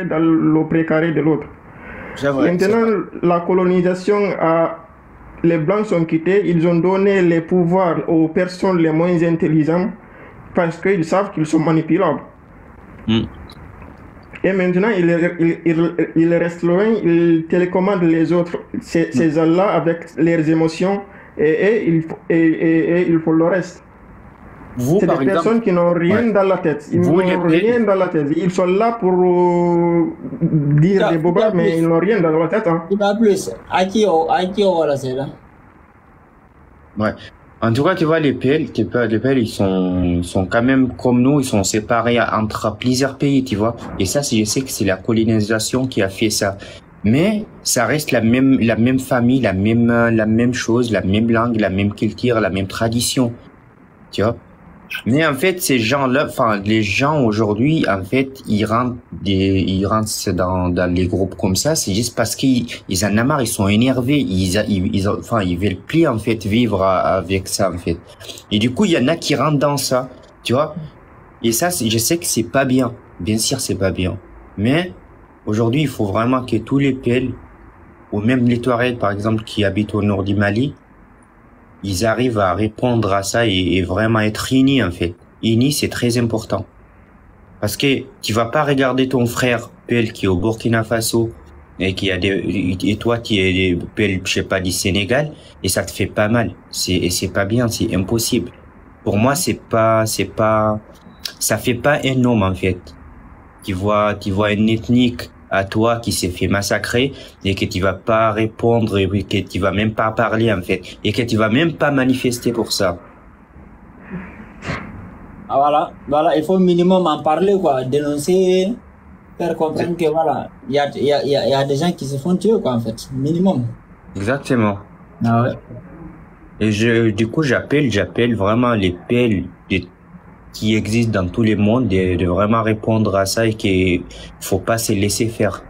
dans le précaré de l'autre. C'est vrai, c'est Maintenant, vrai. la colonisation les Blancs sont quittés, ils ont donné les pouvoirs aux personnes les moins intelligentes parce qu'ils savent qu'ils sont manipulables. Hmm. Et maintenant, ils restent loin, ils télécommandent les autres, ces gens-là, avec leurs émotions, et ils font le reste. Vous, C'est des par exemple, personnes qui n'ont ouais. rien dans la tête. Ils Vous, les n'ont rien pelles, dans la tête. Ils sont là pour dire des Kita bobards, mais ils plus, n'ont rien dans la tête. Hein. kita plus. Aki wala seda. ouais. En tout cas, tu vois, les pelles, ils sont quand même comme nous, ils sont séparés entre plusieurs pays, tu vois. Et ça, je sais que c'est la colonisation qui a fait ça. Mais ça reste la même famille, la même chose, la même langue, la même culture, la même tradition, tu vois. Mais en fait, ces gens-là, enfin, les gens aujourd'hui, en fait, ils rentrent dans les groupes comme ça, c'est juste parce qu'ils en ont marre, ils sont énervés, enfin, ils veulent plus, en fait, vivre avec ça, en fait. Et du coup, il y en a qui rentrent dans ça, tu vois. Et ça, je sais que c'est pas bien. Bien sûr, c'est pas bien. Mais, aujourd'hui, il faut vraiment que tous les PL, ou même les Touaregs, par exemple, qui habitent au nord du Mali, ils arrivent à répondre à ça et vraiment être unis en fait. Unis, c'est très important. Parce que tu vas pas regarder ton frère Pel qui est au Burkina Faso et et toi qui es Pel, je sais pas, du Sénégal et ça te fait pas mal. C'est pas bien, c'est impossible. Pour moi, ça fait pas un homme en fait. Tu vois une ethnique à toi qui s'est fait massacrer et que tu vas pas répondre et que tu vas même pas parler en fait et que tu vas même pas manifester pour ça. Ah, voilà, il faut minimum en parler, quoi, dénoncer, faire comprendre que voilà, il y a des gens qui se font tuer, quoi, en fait, minimum. Exactement. Ah ouais. Et du coup, j'appelle vraiment les pelles qui existent dans tous les mondes de vraiment répondre à ça et qu'il faut pas se laisser faire.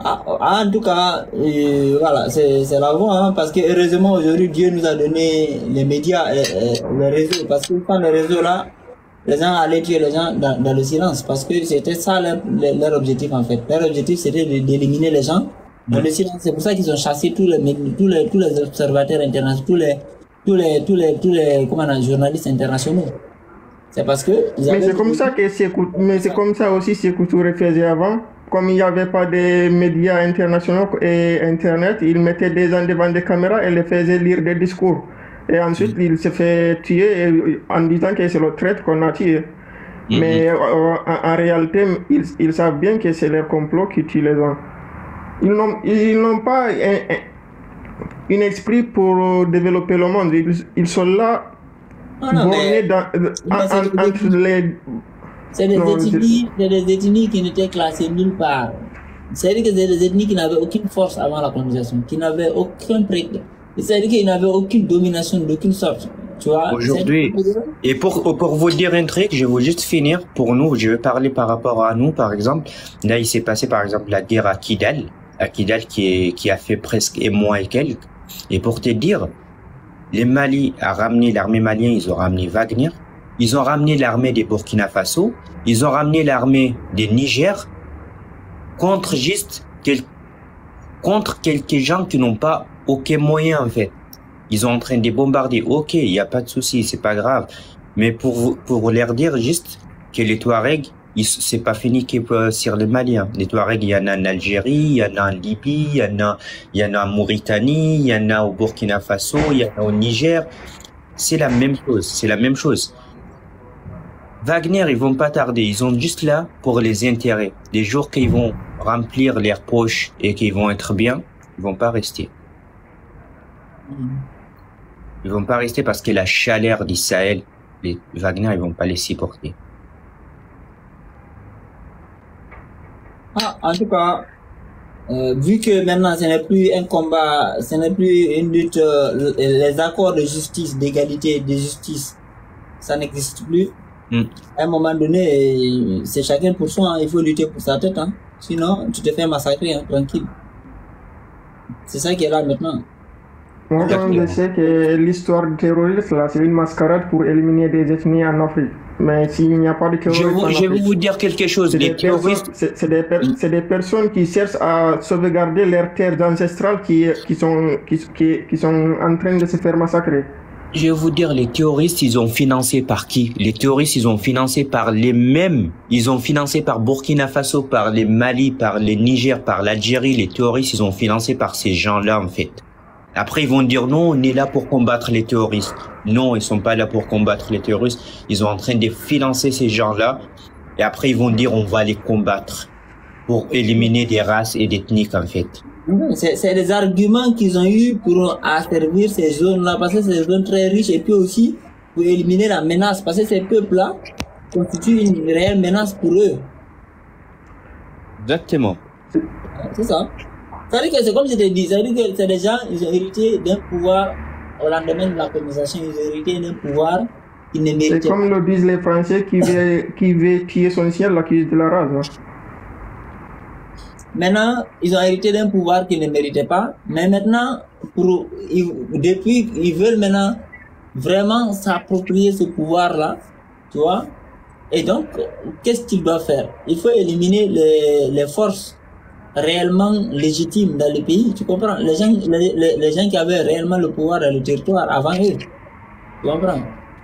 En tout cas, voilà, c'est la voie, hein, parce que heureusement aujourd'hui Dieu nous a donné les médias, les réseaux, parce que sans les réseaux là, les gens allaient tuer les gens dans le silence, parce que c'était ça leur objectif en fait. Leur objectif c'était d'éliminer les gens dans le silence. C'est pour ça qu'ils ont chassé tous les observateurs internationaux, tous les comment on a, journalistes internationaux. C'est parce que ils Mais avaient c'est comme ça que mais c'est comme ça aussi Sékou Touré faisait avant. Comme il n'y avait pas de médias internationaux et Internet, il mettait des gens devant des caméras et les faisait lire des discours. Et ensuite, il se fait tuer en disant que c'est le traître qu'on a tué. Mais en réalité, ils savent bien que c'est leur complot qui tue les gens. Ils n'ont pas un esprit pour développer le monde. Ils sont là, non, non, bornés entre les... c'est des ethnies qui n'étaient classées nulle part. C'est-à-dire que c'est des ethnies qui n'avaient aucune force avant la colonisation, qui n'avaient aucun c'est-à-dire qu'ils n'avaient aucune domination d'aucune sorte. Tu vois? Aujourd'hui, et pour vous dire un truc, je vais juste finir. Pour nous, je vais parler par rapport à nous, par exemple. Là, il s'est passé, par exemple, la guerre à Kidal qui a fait presque un mois et quelques. Et pour te dire, les Mali a ramené l'armée malienne, ils ont ramené Wagner, ils ont ramené l'armée des Burkina Faso, ils ont ramené l'armée des Niger contre contre quelques gens qui n'ont pas aucun moyen en fait. Ils sont en train de bombarder. Ok, il n'y a pas de souci, c'est pas grave. Mais pour leur dire juste que les Touaregs, c'est pas fini que sur les Maliens. Les Touaregs, il y en a en Algérie, il y en a en Libye, il y en a en Mauritanie, il y en a au Burkina Faso, il y en a au Niger. C'est la même chose, c'est la même chose. Wagner, ils vont pas tarder. Ils sont juste là pour les intérêts. Les jours qu'ils vont remplir leurs poches et qu'ils vont être bien, ils vont pas rester. Ils vont pas rester parce que la chaleur du Sahel, les Wagner, ils vont pas les supporter. En tout cas, vu que maintenant ce n'est plus un combat, ce n'est plus une lutte, les accords de justice, d'égalité, de justice, ça n'existe plus. À un moment donné, c'est chacun pour soi, hein, il faut lutter pour sa tête, hein. Sinon tu te fais massacrer, hein, tranquille. C'est ça qui est là maintenant. Moi, quand je sais que l'histoire du terrorisme, là, c'est une mascarade pour éliminer des ethnies en Afrique. Mais s'il n'y a pas de terrorisme Je vais vous dire quelque chose. Les terroristes... C'est des personnes qui cherchent à sauvegarder leurs terres ancestrales qui sont en train de se faire massacrer. Je vais vous dire, les terroristes, ils ont financé par qui? Les terroristes, ils ont financé par les mêmes. Ils ont financé par Burkina Faso, par les Mali, par les Niger, par l'Algérie. Les terroristes, ils ont financé par ces gens-là, en fait. Après, ils vont dire non, on est là pour combattre les terroristes. Non, ils sont pas là pour combattre les terroristes. Ils sont en train de financer ces gens-là. Et après, ils vont dire on va les combattre pour éliminer des races et des ethniques, en fait. C'est les arguments qu'ils ont eu pour asservir ces zones-là, parce que c'est des zones très riches, et puis aussi pour éliminer la menace, parce que ces peuples-là constituent une réelle menace pour eux. Exactement. C'est ça. C'est-à-dire que c'est comme je t'ai dit, c'est-à-dire que c'est des gens, ils ont hérité d'un pouvoir au lendemain de la colonisation, ils ont hérité d'un pouvoir qu'ils ne méritaient pas. C'est comme le disent les Français qui veut tuer son ciel, l'accuse de la race. Hein. Maintenant, ils ont hérité d'un pouvoir qu'ils ne méritaient pas, mais maintenant, depuis, ils veulent maintenant vraiment s'approprier ce pouvoir-là, tu vois. Et donc, qu'est-ce qu'ils doivent faire? Il faut éliminer les forces réellement légitimes dans le pays, tu comprends? Les gens qui avaient réellement le pouvoir dans le territoire avant eux, tu comprends?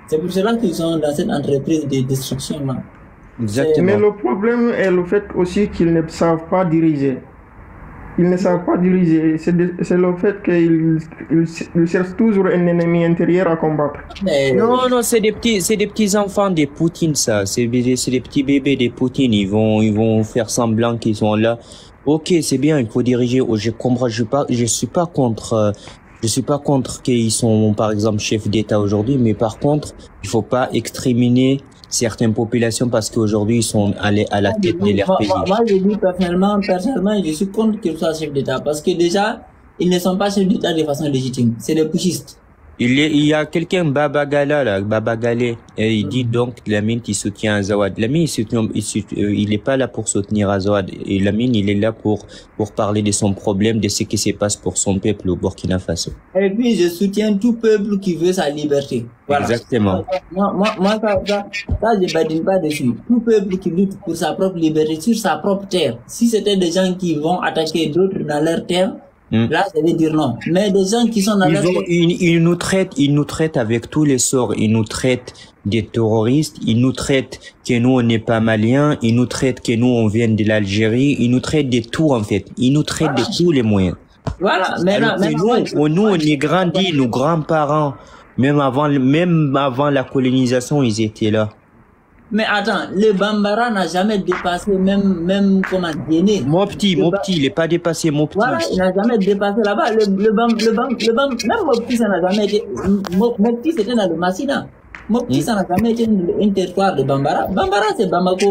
C'est pour cela qu'ils sont dans cette entreprise de destruction-là. Exactement. Mais le problème est le fait aussi qu'ils ne savent pas diriger. Ils ne savent pas diriger. C'est le fait qu'ils cherchent toujours un ennemi intérieur à combattre. Non, c'est des petits enfants des Poutines, ça. C'est des petits bébés des Poutines. Ils vont faire semblant qu'ils sont là. Ok, c'est bien, il faut diriger. Je comprends, je suis pas contre qu'ils sont, par exemple, chefs d'État aujourd'hui, mais par contre, il faut pas exterminer certaines populations parce qu'aujourd'hui, ils sont allés à la tête de leur pays. Moi, je dis personnellement, je suis contre qu'ils soient chefs d'État parce que déjà, ils ne sont pas chefs d'État de façon légitime. C'est des putschistes. Il y a quelqu'un, Baba Gala, là, Baba Galé, et il dit donc Lamine qui soutient Azawad. Lamine, il est pas là pour soutenir Azawad. Et Lamine, il est là pour parler de son problème, de ce qui se passe pour son peuple au Burkina Faso. Et puis, je soutiens tout peuple qui veut sa liberté. Voilà. Exactement. Moi, ça, je badine pas dessus. Tout peuple qui lutte pour sa propre liberté sur sa propre terre. Si c'était des gens qui vont attaquer d'autres dans leur terre, là, ça veut dire non. Mais des gens qui sont dans ils nous traitent avec tous les sorts. Ils nous traitent des terroristes. Ils nous traitent que nous, on n'est pas maliens. Ils nous traitent que nous, on vient de l'Algérie. Ils nous traitent de tout, en fait. Ils nous traitent de tous les moyens. Voilà. Nous, on est grandis, nos grands-parents. Même avant la colonisation, ils étaient là. Mais attends, le Bambara n'a jamais dépassé même comment Guinée. Mon petit, il n'est pas dépassé, mon petit. Voilà, il n'a jamais dépassé là-bas. Le même Mopti, ça n'a jamais été. Mopti, c'était dans le Massina. Mopti, ça n'a jamais été un territoire de Bambara. Bambara, c'est Bamako.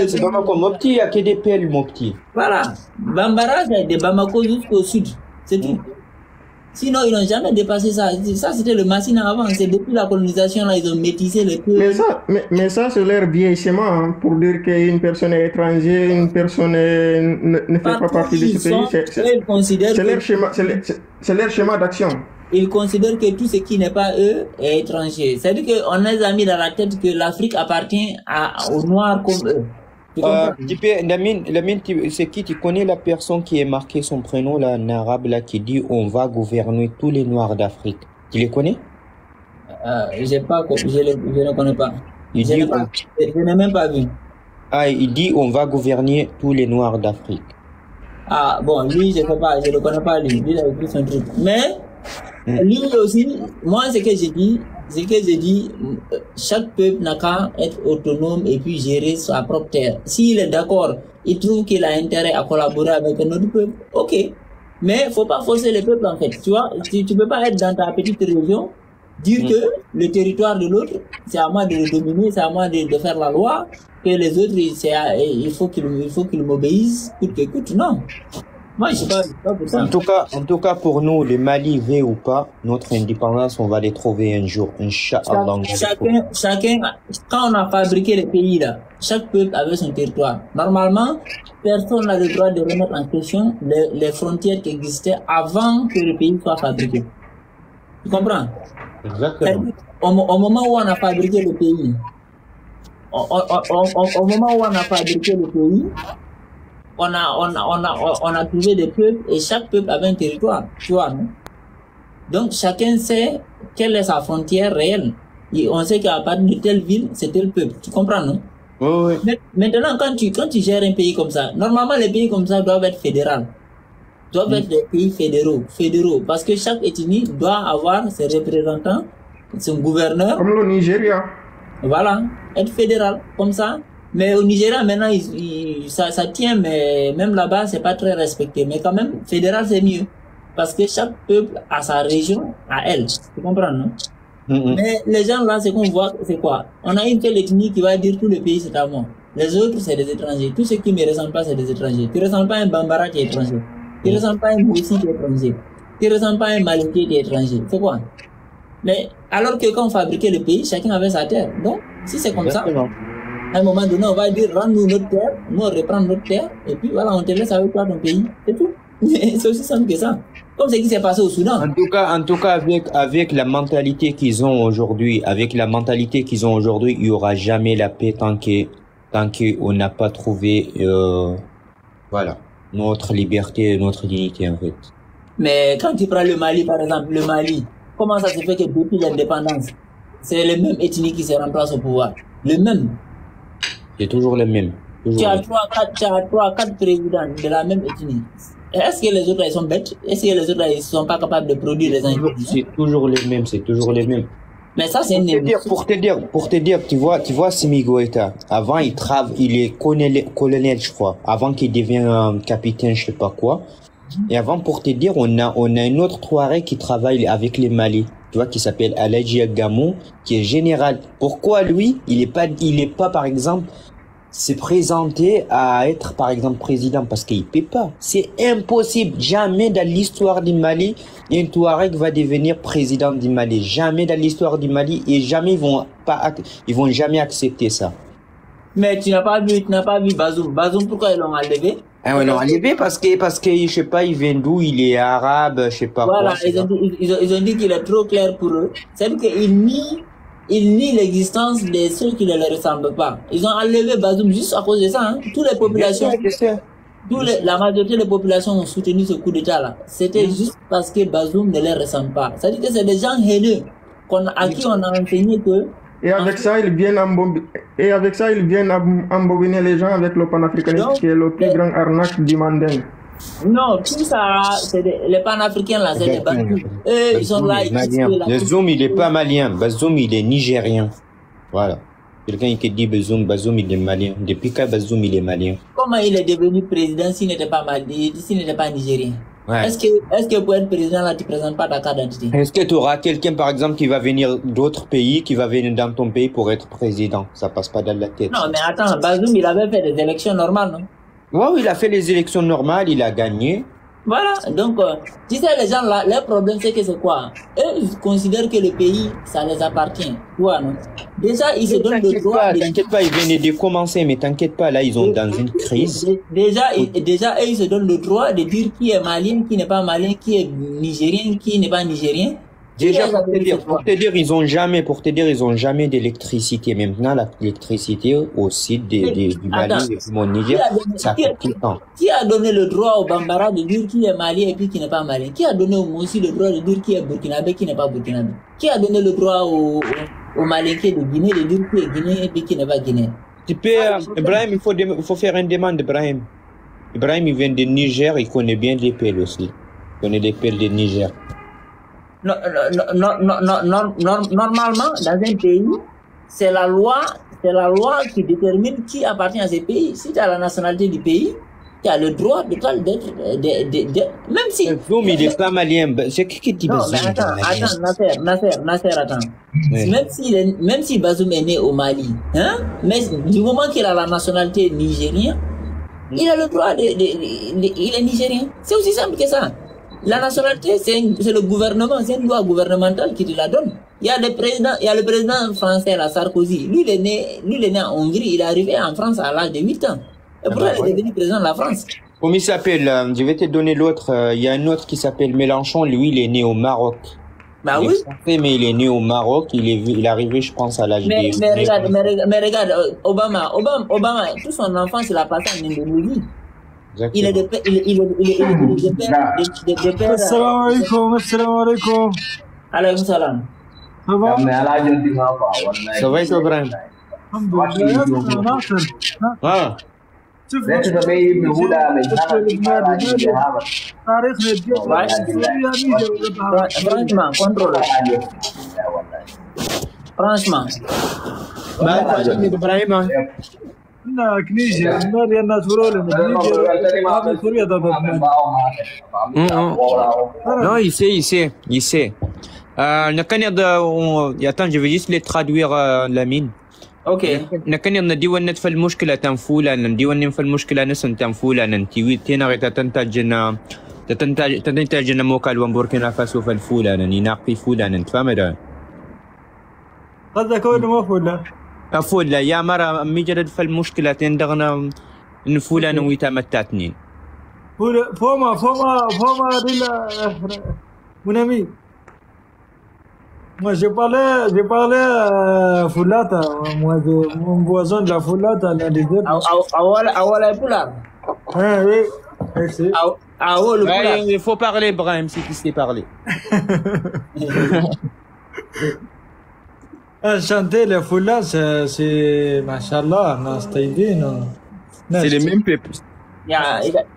C'est Bamako. Mopti, il n'y a que des pelles, Mopti. Voilà. Bambara, c'est de Bamako jusqu'au sud. C'est tout. Sinon, ils n'ont jamais dépassé ça. Ça, c'était le Massina avant. C'est depuis la colonisation, là, ils ont métissé les peuples. Mais ça, c'est leur vieil schéma, hein, pour dire qu'une personne est étrangère, une personne ne fait pas partie de ce pays. C'est leur schéma d'action. Ils considèrent que tout ce qui n'est pas eux est étranger. C'est-à-dire qu'on les a mis dans la tête que l'Afrique appartient aux Noirs comme eux. Lamine, c'est qui? Tu connais la personne qui est marqué son prénom là, en arabe là, qui dit on va gouverner tous les Noirs d'Afrique. Tu les connais? Je ne connais pas. Je n'ai même pas vu. Ah, il dit on va gouverner tous les Noirs d'Afrique. Ah bon, lui je sais pas, je ne connais pas lui. Lui il a écrit son truc. Mais lui aussi, moi ce que j'ai dit, chaque peuple n'a qu'à être autonome et puis gérer sa propre terre. S'il est d'accord, il trouve qu'il a intérêt à collaborer avec un autre peuple, ok. Mais faut pas forcer les peuples en fait, tu vois. Tu peux pas être dans ta petite région, dire que le territoire de l'autre, c'est à moi de le dominer, c'est à moi de faire la loi, que les autres, il faut qu'ils m'obéissent, coûte que coûte, non. Moi, je suis pas pour ça. En tout cas, pour nous, les Mali, veut ou pas, notre indépendance, on va les trouver un jour, Inch'Allah. Chacun, quand on a fabriqué les pays là, chaque peuple avait son territoire. Normalement, personne n'a le droit de remettre en question les frontières qui existaient avant que le pays soit fabriqué. Tu comprends? Exactement. Au moment où on a fabriqué le pays, au moment où on a fabriqué le pays, on a trouvé des peuples et chaque peuple avait un territoire, tu vois, non? Donc chacun sait quelle est sa frontière réelle. Et on sait qu'à partir de telle ville, c'est tel peuple. Tu comprends, non? Oui, oui. Maintenant, quand tu gères un pays comme ça, normalement les pays comme ça doivent être fédéraux. Doivent être des pays fédéraux. Parce que chaque ethnie doit avoir ses représentants, son gouverneur. Comme le Nigeria. Voilà, être fédéral, comme ça. Mais au Nigeria, maintenant, ça tient, mais même là-bas, c'est pas très respecté. Mais quand même, fédéral, c'est mieux. Parce que chaque peuple a sa région, à elle. Tu comprends, non? Mais les gens là, ce qu'on voit, c'est quoi? On a une telle ethnie qui va dire tout le pays, c'est à moi. Les autres, c'est des étrangers. Tous ceux qui ne me ressemblent pas, c'est des étrangers. Tu ne ressembles pas à un Bambara qui est étranger. Tu ne ressembles pas à un Moussi qui est étranger. Tu ne ressembles pas à un Malinké qui est étranger. C'est quoi? Mais alors que quand on fabriquait le pays, chacun avait sa terre. Donc, si c'est comme ça, à un moment donné, on va dire, rends-nous notre terre, nous on reprend notre terre, et puis voilà, on te laisse avec toi ton pays. C'est tout. C'est aussi simple que ça. Comme ce qui s'est passé au Soudan. En tout cas, avec la mentalité qu'ils ont aujourd'hui, il n'y aura jamais la paix tant qu'on n'a pas trouvé, voilà, notre liberté, notre dignité, en fait. Mais quand tu prends le Mali, par exemple, le Mali, comment ça se fait que depuis l'indépendance, c'est les mêmes ethnies qui se remplacent au pouvoir? Le même. C'est toujours le même. Tu as 3-4 présidents de la même ethnie. Est-ce que les autres, ils sont bêtes? Est-ce que les autres, ils sont pas capables de produire les ingrédients? C'est toujours les mêmes. Mais ça, c'est pour te dire, tu vois, Simi Goïta, avant, il est colonel, je crois, avant qu'il devienne capitaine, je sais pas quoi. Et avant, pour te dire, on a un autre Touareg qui travaille avec les Mali, tu vois, qui s'appelle Aladji Agamou, qui est général. Pourquoi lui, il est pas, par exemple, se présenter à être, par exemple, président, parce qu'il peut pas. C'est impossible. Jamais dans l'histoire du Mali, un Touareg va devenir président du Mali. Jamais dans l'histoire du Mali, et jamais ils vont jamais accepter ça. Mais tu n'as pas vu Bazoum. Bazoum, pourquoi ils l'ont enlevé? Ah ouais, non, enlevé parce que, je sais pas, il vient d'où, il est arabe, je sais pas voilà, quoi. ils ont dit qu'il est trop clair pour eux. C'est-à-dire qu'ils nient l'existence de ceux qui ne leur ressemblent pas. Ils ont enlevé Bazoum juste à cause de ça, hein. Toutes les populations, la majorité des populations ont soutenu ce coup d'état là. C'était juste parce que Bazoum ne leur ressemble pas. C'est-à-dire que c'est des gens haineux à qui on a enseigné que. Et avec ça, ils viennent embobiner les gens avec le panafricanisme qui est le plus grand arnaque du Manding. Non, tout ça, les panafricains là, c'est des Bazoum. Eux, ils sont là. Bazoum, il est pas malien. Bazoum, il est nigérien. Voilà. Quelqu'un qui dit Bazoum, il est malien. Depuis quand Bazoum, il est malien? Comment il est devenu président s'il n'était pas malien, s'il n'était pas nigérien? Ouais. Est-ce que pour être président là, tu présentes pas ta carte d'identité? Est-ce que tu auras quelqu'un, par exemple, qui va venir d'autres pays, qui va venir dans ton pays pour être président? Ça passe pas dans la tête. Non, mais attends, Bazoum, il avait fait des élections normales, non? Ouais, il a fait les élections normales, il a gagné. Voilà, donc, tu sais, les gens là, leur problème c'est que c'est quoi? Eux, ils considèrent que le pays, ça les appartient. Tu vois, non? Déjà, ils se donnent le droit. T'inquiète pas, ils viennent de commencer, mais t'inquiète pas, là, ils sont dans une crise. Déjà, eux, ils se donnent le droit de dire qui est malien, qui n'est pas malien, qui est nigérien, qui n'est pas nigérien. Déjà, pour te dire, ils ont jamais d'électricité. Maintenant, l'électricité au site du Mali et du Niger, ça fait tout le temps. Qui a donné le droit au Bambara de dire qui est malien et puis qui n'est pas malien? Qui a donné au Moussi le droit de dire qui est burkinabé, qui n'est pas burkinabé? Qui a donné le droit au Malinké de Guinée de dire qui est guinéen et puis qui n'est pas guinéen? Tu peux, Ibrahim, il faut faire une demande, Ibrahim. Ibrahim, il vient de Niger, il connaît bien les pelles aussi. Il connaît les pelles de Niger. Normalement, dans un pays, c'est la loi qui détermine qui appartient à ce pays. Si tu as la nationalité du pays, tu as le droit d'être, même si. Bazoum, il n'est pas malien. C'est qui dit Bazoum? Non, mais attends, Nasser, attends. Oui. Même si Bazoum est né au Mali, hein, mais du moment qu'il a la nationalité nigérienne, il a le droit il est nigérien. C'est aussi simple que ça. La nationalité, c'est le gouvernement, c'est une loi gouvernementale qui te la donne. Il y a le président français, la Sarkozy. Lui, il est né en Hongrie, il est arrivé en France à l'âge de 8 ans. Et pourquoi il est devenu président de la France? Comment il s'appelle? Je vais te donner l'autre. Il y a un autre qui s'appelle Mélenchon, lui, il est né au Maroc. Bah Il oui. est français, mais il est né au Maroc. Il est arrivé, je pense, à l'âge Mais, de... mais regarde, Obama, toute son enfance, il a passé en Indonésie. Il est de Exactement. père, il est de père. Assalamu alaikum, assalamu alaikum. Alaykum salam. Ça va? Ça va, Ibrahim? Alhamdulillah. يا ناصر Ah, شوف تاريخنا Franchement, contrôle. Franchement. Ibrahim, hein? هناك نيجر مالي الناس ورولي نيجر هذا سوريا Non, il sait. Attends, je vais juste les traduire, Lamine. Ok. نكن نديون في المشكلة تنفولا نديون في المشكلة نسن تنفولا ننتي تينا تنتج موكال وبوركينا فاسو في الفولا نناقي فولا نتفهم ده هذا كونه ما فولا فولا يا مرة مجرد في المشكلة تندغنا نفولا نويتا متاتني فوما ريلا mon ami. Moi, j'ai parlé Foulata. Moi, mon voisin de la Foulata, il a des autres. Awala Poulard. Oui, merci. Awala Poulard. Il faut parler, Brahim, si tu sais parler. Chanter les Foulas, c'est, machallah, C'est les mêmes peuples. Ya,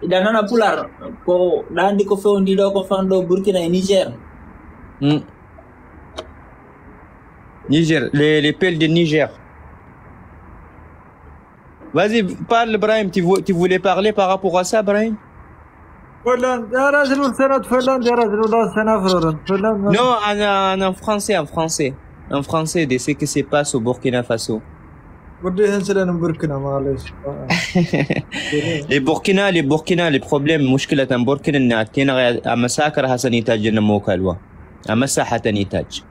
ida nana Poulard. Ko dandi ko fendi do ko fando Burkina et Niger. Niger, les pelles de Niger. Vas-y, parle, Brahim. Tu voulais parler par rapport à ça, Brahim? Non, en français. En français, de ce qui se passe au Burkina Faso. Les Burkina, les problèmes, مشكلة Burkina نعتنا مساكر حسن يتاجنا موكالوا مساحة نتاج.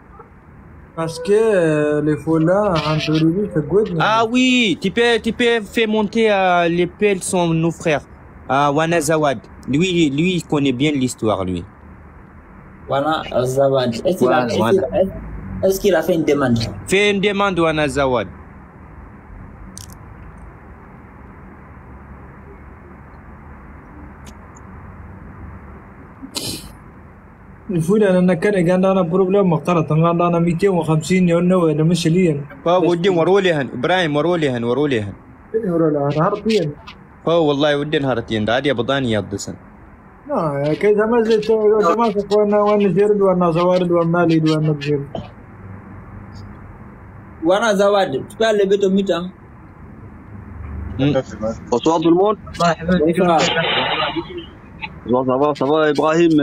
Parce que les Foulats en Théorie, c'est good. Ah oui, tu peux faire monter les pelles sont nos frères. Wana Zawad, lui il connaît bien l'histoire lui. Wana Zawad, est-ce qu'il a fait une demande? Fais une demande Wana Zawad. الفولا أنا كان عندنا بروبلم مختلط عندنا 250 يورو أنا مش لين. ودي وروليهن إبراهيم وروليهن. ورولا هربين. والله ودي هرتين عادي بضاني يضسن. لا كذا ما زلت ما سكونا وانا زيرد وانا زوارد وانا مالد وانا بزير. وانا زوارد. Tu peux lever ton mute hein? Bonsoir tout le monde. Ça va Ibrahim,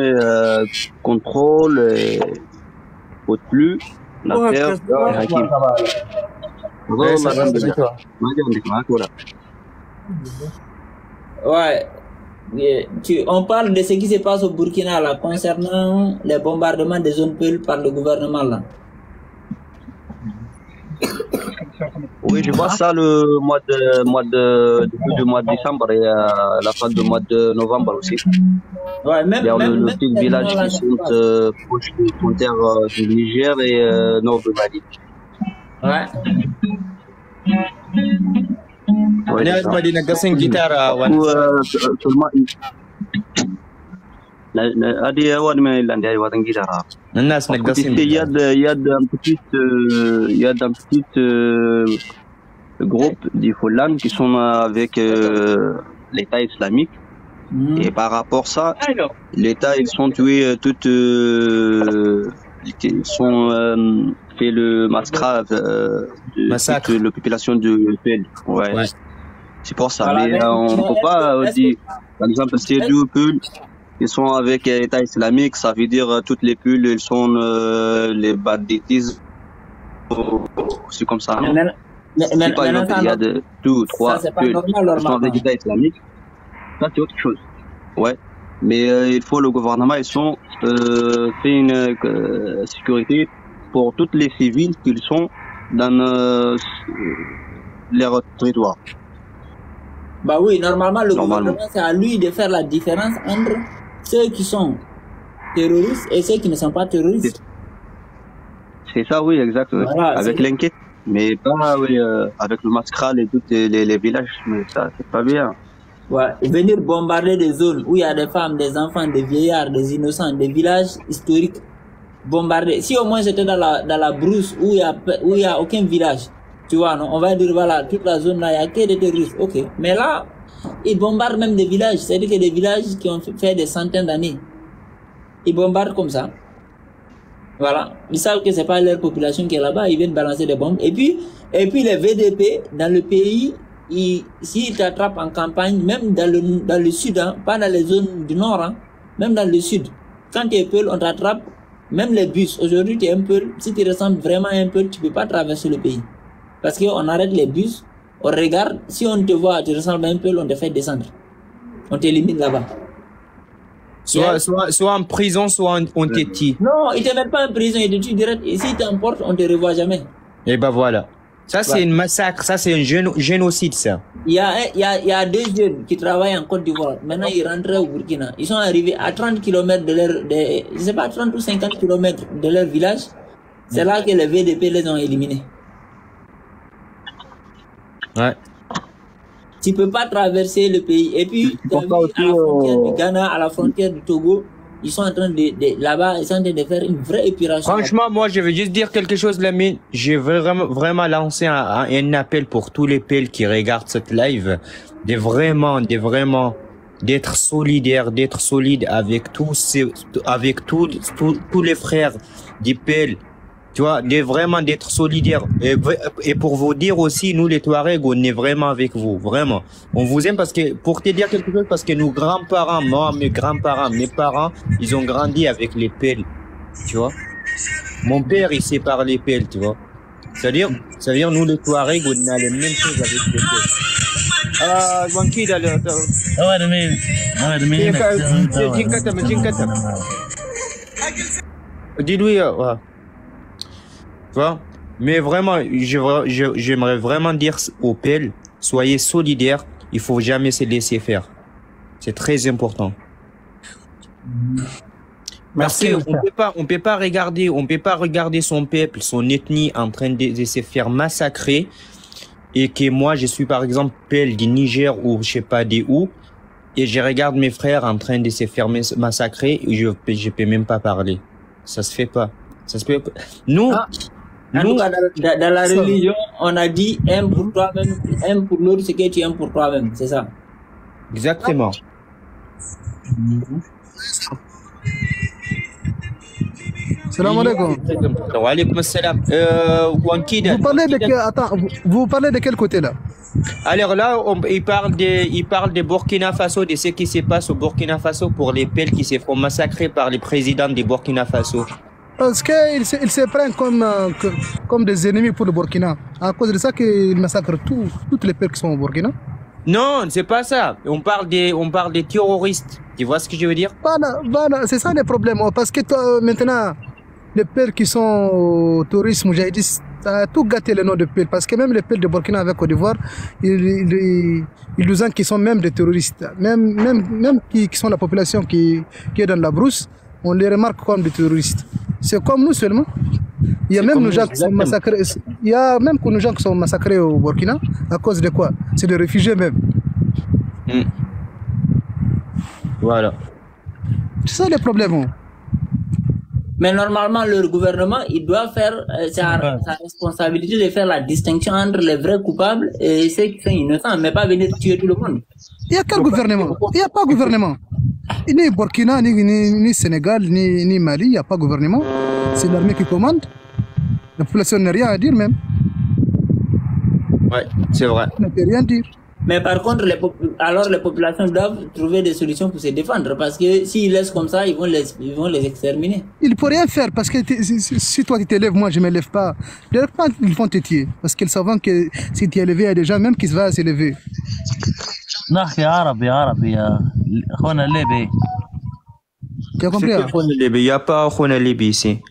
contrôle, faute plus, Nasser, et Hakim. Ouais. On parle de ce qui se passe au Burkina là, concernant les bombardements des zones peules par le gouvernement là. Oui, je vois ça le début du mois de décembre et la fin du mois de novembre aussi. Ouais, même, il y a même, le petit village qui sont proches des frontières du Niger et nord du Mali. Ouais. Ouais, c'est ça. Il y a d'un petit groupe des Foulans qui sont avec l'État islamique. Et par rapport à ça, l'État, ils sont tués toutes, ils sont fait le massacre de toute la population de Pelle. Ouais. C'est pour ça. Voilà, mais on ne peut pas dire, par exemple, ces deux Peuls, ils sont avec l'État islamique, ça veut dire toutes les Peuls, ils sont les banditismes. C'est comme ça. Si par exemple, il y a deux ou trois Peuls qui sont avec l'État islamique, ça c'est autre chose. Ouais. Mais il faut le gouvernement, ils sont fait une sécurité pour toutes les civils qui sont dans leur territoire. Bah oui, normalement, le gouvernement, c'est à lui de faire la différence entre ceux qui sont terroristes et ceux qui ne sont pas terroristes. C'est ça, oui, exact. Oui. Voilà, avec l'enquête. Mais pas, oui, avec le Maskral et tous les villages. Mais ça, c'est pas bien. Ouais, venir bombarder des zones où il y a des femmes, des enfants, des vieillards, des innocents, des villages historiques bombardés. Si au moins j'étais dans la brousse où il y a aucun village, tu vois, non, on va dire voilà, toute la zone là, il y a que des terroristes, ok. Mais là, ils bombardent même des villages, c'est-à-dire que des villages qui ont fait des centaines d'années. Ils bombardent comme ça. Voilà. Ils savent que c'est pas leur population qui est là-bas, ils viennent balancer des bombes. Et puis les VDP, dans le pays, s'ils t'attrapent en campagne, même dans le sud, hein, pas dans les zones du nord, hein, même dans le sud, quand tu es Peul, on t'attrape, même les bus. Aujourd'hui, tu es un Peul, si tu ressembles vraiment à un Peul, tu peux pas traverser le pays. Parce qu'on arrête les bus, on regarde, si on te voit, tu ressembles à un Peul, on te fait descendre. On t'élimine là-bas. Soit en prison, soit on te tue. Non, ils te mettent pas en prison, ils te tuent direct. Et s'ils t'emportent, on te revoit jamais. Et ben voilà. Ça, c'est un massacre, ça, c'est un génocide, ça. Il y a 2 jeunes qui travaillent en Côte d'Ivoire. Maintenant, ils rentrent au Burkina. Ils sont arrivés à 30 km je sais pas, 30 ou 50 km de leur village. C'est là que les VDP les ont éliminés. Ouais. Tu peux pas traverser le pays. Et puis, à la frontière du Ghana, à la frontière du Togo, ils sont en train là-bas, ils sont en train de faire une vraie épuration. Franchement, moi, je veux juste dire quelque chose, Lamine. J'ai vraiment lancé un appel pour tous les Pels qui regardent cette live, d'être solidaires, d'être solides avec avec tous les frères des Pels. Tu vois, d'être solidaires. Et pour vous dire aussi, nous les Touaregs, on est vraiment avec vous, vraiment. On vous aime pour te dire quelque chose, parce que nos grands-parents, moi, mes grands-parents, mes parents, ils ont grandi avec les Pels, tu vois. Mon père, il sépare les Pels, tu vois. C'est-à-dire, nous les Touaregs, on a les mêmes choses avec les Pels. Wanki, dis-lui, ouais. Tu vois? Mais vraiment, j'aimerais vraiment dire aux Pels, soyez solidaires, il faut jamais se laisser faire. C'est très important. Parce qu'on peut pas regarder son peuple, son ethnie en train de se faire massacrer, et que moi, je suis par exemple Pel du Niger ou je sais pas d'où, et je regarde mes frères en train de se faire massacrer, et je peux même pas parler. Ça se fait pas. Ça se peut pas. Nous, dans la religion, on a dit aime pour toi-même, aime pour l'autre ce que tu aimes pour toi-même, c'est ça. Exactement. Salam alaikum. Wa alaykoum assalam. Vous parlez de quel côté là? Alors là, il parle de Burkina Faso, de ce qui se passe au Burkina Faso pour les Pels qui se font massacrer par les présidents de Burkina Faso. Parce qu'ils se prennent comme des ennemis pour le Burkina. À cause de ça qu'ils massacrent toutes les Pels qui sont au Burkina. Non, c'est pas ça. On parle des terroristes. Tu vois ce que je veux dire? Voilà, c'est ça le problème. Parce que maintenant, les Pels qui sont au tourisme, j'ai dit, ça a tout gâté le nom de Pels. Parce que même les Pels de Burkina avec Côte d'Ivoire, ils nous ont qui sont même des terroristes. Même qui sont la population qui est dans la brousse, on les remarque comme des terroristes. C'est comme nous seulement. Il y a même nos gens qui sont massacrés. Il y a même nos gens qui sont massacrés au Burkina. À cause de quoi? C'est des réfugiés même. Voilà. C'est ça le problème. Mais normalement, le gouvernement, il doit faire sa responsabilité de faire la distinction entre les vrais coupables et ceux qui sont innocents, mais pas venir tuer tout le monde. Il n'y a quel gouvernement? Il n'y a pas de gouvernement. Ni Burkina, ni Sénégal, ni Mali, il n'y a pas de gouvernement. C'est l'armée qui commande. La population n'a rien à dire même. Ouais, c'est vrai. Elle ne peut rien dire. Mais par contre, alors les populations doivent trouver des solutions pour se défendre. Parce que s'ils laissent comme ça, ils vont les exterminer. Ils ne peuvent rien faire. Parce que si toi tu te lèves, moi je ne me lève pas. Ils vont te tuer. Parce qu'ils savent que si tu es levé, il y a des gens même qui vont se lever. نحكي عربي يا اخوانا الليبي. Tu as compris? Il n'y a pas Khona Libi ici.